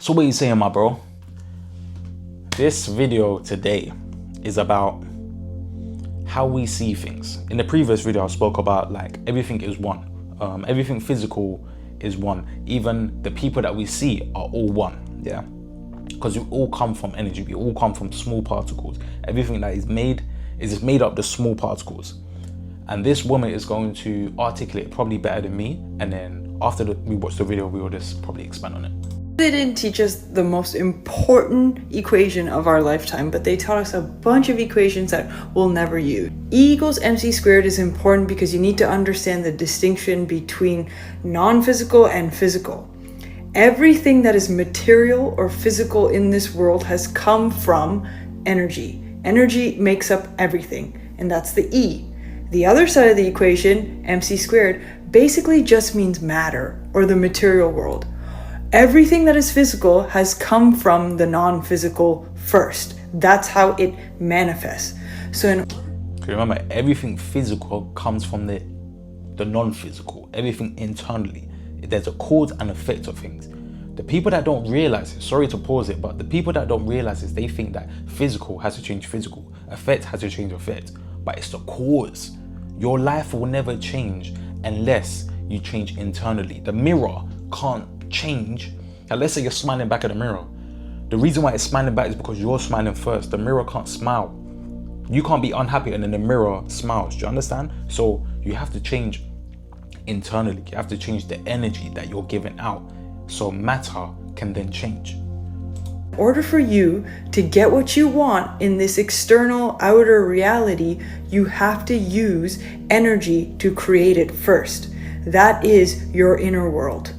So what are you saying, my bro? This video today is about how we see things. In the previous video, I spoke about like everything is one. Everything physical is one. Even the people that we see are all one, yeah? Because we all come from energy. We all come from small particles. Everything that is made is just made up of small particles. And this woman is going to articulate it probably better than me. And then after we watch the video, we will just probably expand on it. They didn't teach us the most important equation of our lifetime, but they taught us a bunch of equations that we'll never use. E equals MC² is important because you need to understand the distinction between non-physical and physical. Everything that is material or physical in this world has come from energy. Energy makes up everything, and that's the E. The other side of the equation, MC², basically just means matter or the material world. Everything that is physical has come from the non-physical first. That's how it manifests. So remember, everything physical comes from the non-physical, everything internally. There's a cause and effect of things. The people that don't realize it, sorry to pause it, but the people that don't realize is they think that physical has to change physical, effect has to change effect, but it's the cause. Your life will never change unless you change internally. The mirror can't change. Now let's say you're smiling back at the mirror. The reason why it's smiling back is because you're smiling first. The mirror can't smile. You can't be unhappy and then the mirror smiles. Do you understand? So you have to change internally. You have to change the energy that you're giving out so matter can then change. In order for you to get what you want in this external outer reality, you have to use energy to create it first. That is your inner world.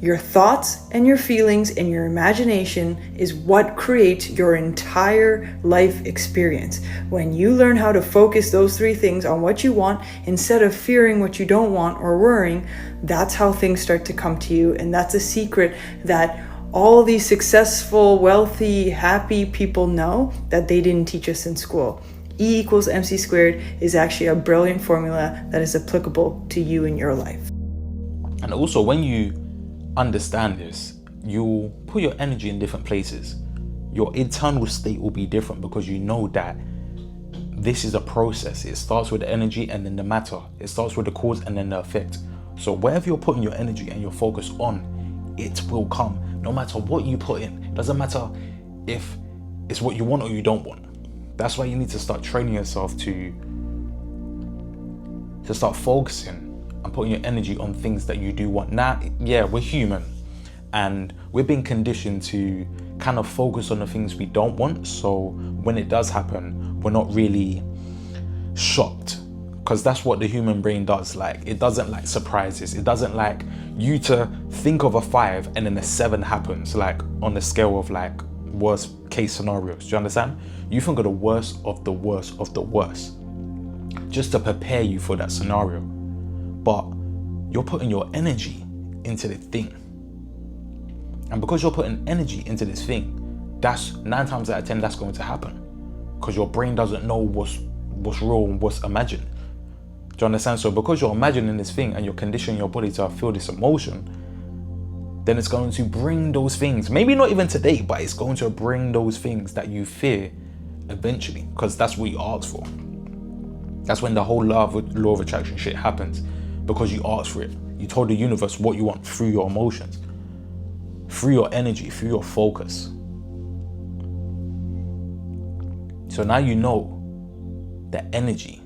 Your thoughts and your feelings and your imagination is what creates your entire life experience. When you learn how to focus those three things on what you want instead of fearing what you don't want or worrying, that's how things start to come to you. And that's a secret that all these successful, wealthy, happy people know that they didn't teach us in school. E equals MC² is actually a brilliant formula that is applicable to you in your life. And also when you understand this, you'll put your energy in different places. Your internal state will be different because you know that this is a process. It starts with the energy and then the matter. It starts with the cause and then the effect. So wherever you're putting your energy and your focus on, it will come. No matter what you put in. It doesn't matter if it's what you want or you don't want. That's why you need to start training yourself to start focusing and putting your energy on things that you do want. Now, yeah, we're human and we're being conditioned to kind of focus on the things we don't want. So when it does happen, we're not really shocked because that's what the human brain does. Like, it doesn't like surprises. It doesn't like you to think of a 5 and then a 7 happens, like on the scale of like worst case scenarios. Do you understand? You think of the worst of the worst of the worst just to prepare you for that scenario. But you're putting your energy into the thing. And because you're putting energy into this thing, that's 9 times out of 10 that's going to happen. Because your brain doesn't know what's real and what's imagined. Do you understand? So because you're imagining this thing and you're conditioning your body to feel this emotion, then it's going to bring those things. Maybe not even today, but it's going to bring those things that you fear eventually. Because that's what you asked for. That's when the whole law of attraction shit happens. Because you asked for it. You told the universe what you want through your emotions, through your energy, through your focus. So now you know that energy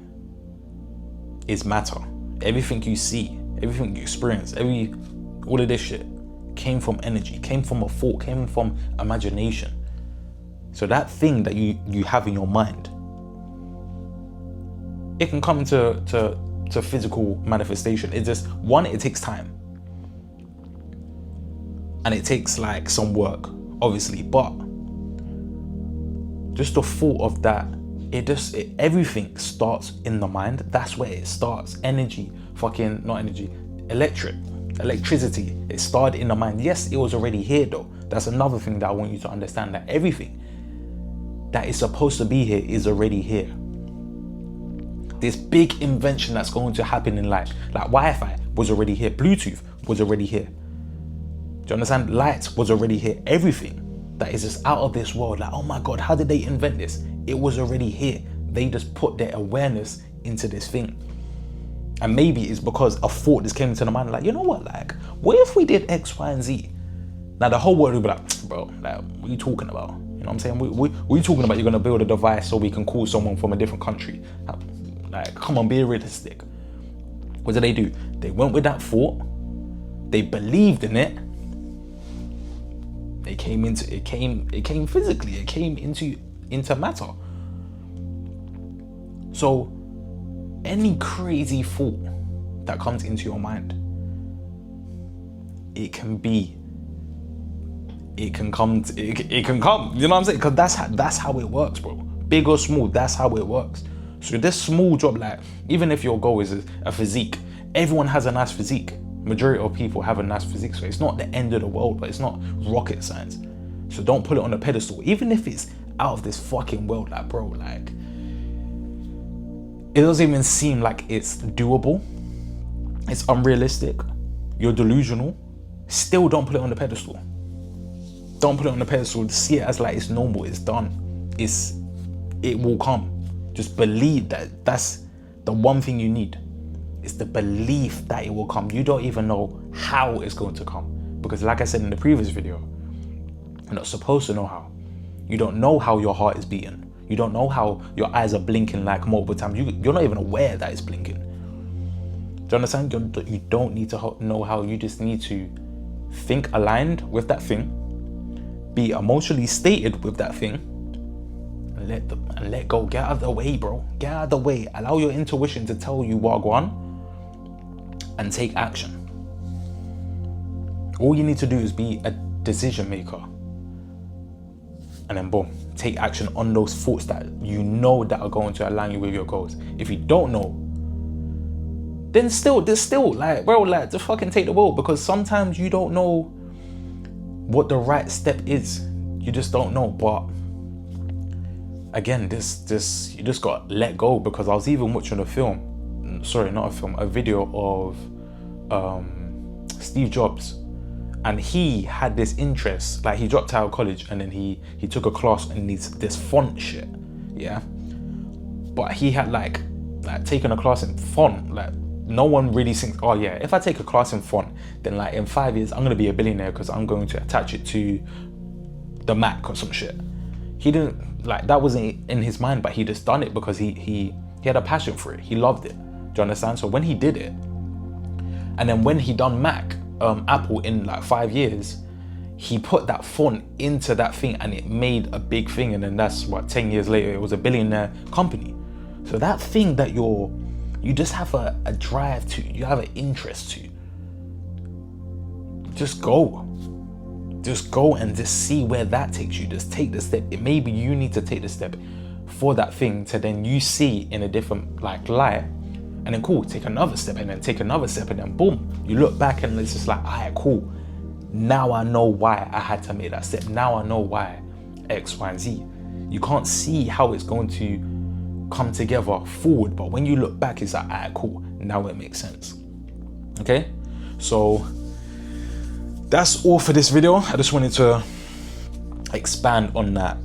is matter. Everything you see, everything you experience, all of this shit came from energy, came from a thought, came from imagination. So that thing that you have in your mind, it can come to physical manifestation. It just, one, it takes time and it takes like some work, obviously, but just the thought of that, everything starts in the mind. That's where it starts. Energy, electricity, it started in the mind. Yes, it was already here though. That's another thing that I want you to understand, that everything that is supposed to be here is already here. This big invention that's going to happen in life, like Wi-Fi was already here, Bluetooth was already here. Do you understand? Light was already here. Everything that is just out of this world, like, oh my God, how did they invent this? It was already here. They just put their awareness into this thing. And maybe it's because a thought just came into the mind, like, you know what, like, what if we did X, Y, and Z? Now the whole world would be like, bro, like, what are you talking about? You know what I'm saying? What are you talking about? You're gonna build a device so we can call someone from a different country? Like, come on, be realistic. What did they do? They went with that thought. They believed in it. It came physically. It came into matter. So any crazy thought that comes into your mind, it can come. You know what I'm saying? Because that's how it works, bro. Big or small, that's how it works. So this small job, like, even if your goal is a physique, everyone has a nice physique. Majority of people have a nice physique, so it's not the end of the world, but it's not rocket science. So don't put it on a pedestal, even if it's out of this fucking world, like, bro, like, it doesn't even seem like it's doable. It's unrealistic. You're delusional. Still don't put it on the pedestal. Don't put it on the pedestal. See it as like it's normal, it's done. It will come. Just believe that that's the one thing you need. It's the belief that it will come. You don't even know how it's going to come. Because like I said in the previous video, you're not supposed to know how. You don't know how your heart is beating. You don't know how your eyes are blinking like multiple times. You're not even aware that it's blinking. Do you understand? You don't need to know how. You just need to think aligned with that thing, be emotionally stated with that thing, and let go. Get out of the way, bro. Get out of the way. Allow your intuition to tell you what go on, and take action. All you need to do is be a decision maker, and then boom, take action on those thoughts that you know that are going to align you with your goals. If you don't know, then there's still like, bro, like, just fucking take the wheel, because sometimes you don't know what the right step is. You just don't know. But again, you just got to let go, because I was even watching a video of Steve Jobs, and he had this interest, like, he dropped out of college and then he took a class in this font shit, yeah. But he had like taken a class in font. Like, no one really thinks, oh yeah, if I take a class in font, then like in 5 years I'm gonna be a billionaire because I'm going to attach it to the Mac or some shit. He didn't, like, that wasn't in his mind, but he just done it because he had a passion for it. He loved it. Do you understand? So when he did it, and then when he done Apple in like 5 years, he put that font into that thing and it made a big thing. And then that's what, 10 years later, it was a billionaire company. So that thing that you just have a drive to, you have an interest to, just go and just see where that takes you. Just take the step. Maybe you need to take the step for that thing to then you see in a different like light, and then cool, take another step, and then take another step, and then boom, you look back and it's just like, alright, cool. Now I know why I had to make that step. Now I know why X, Y, and Z. You can't see how it's going to come together forward, but when you look back, it's like, alright, cool. Now it makes sense. Okay, so that's all for this video. I just wanted to expand on that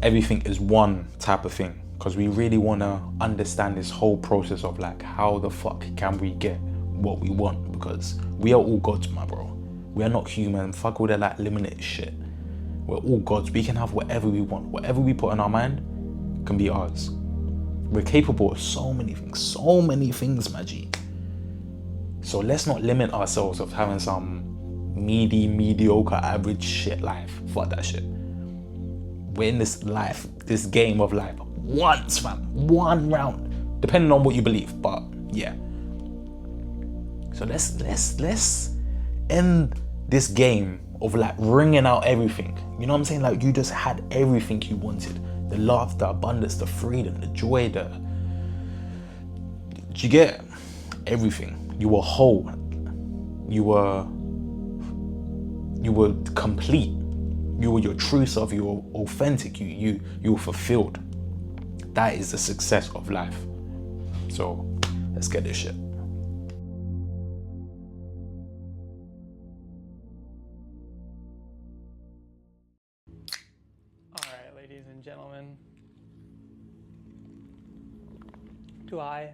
everything is one type of thing, because we really want to understand this whole process of like, how the fuck can we get what we want? Because we are all gods, my bro. We are not human. Fuck all that like limited shit. We're all gods. We can have whatever we want. Whatever we put in our mind can be ours. We're capable of so many things, my G. So let's not limit ourselves of having some mediocre, average shit life. Fuck that shit. We're in this life, this game of life, once, fam, one round, depending on what you believe, but yeah. So let's end this game of like wringing out everything. You know what I'm saying? Like, you just had everything you wanted: the love, the abundance, the freedom, the joy, you get everything. You were whole. You were complete. You were your true self. You were authentic. You were fulfilled. That is the success of life. So let's get this shit. ladies and gentlemen, to I,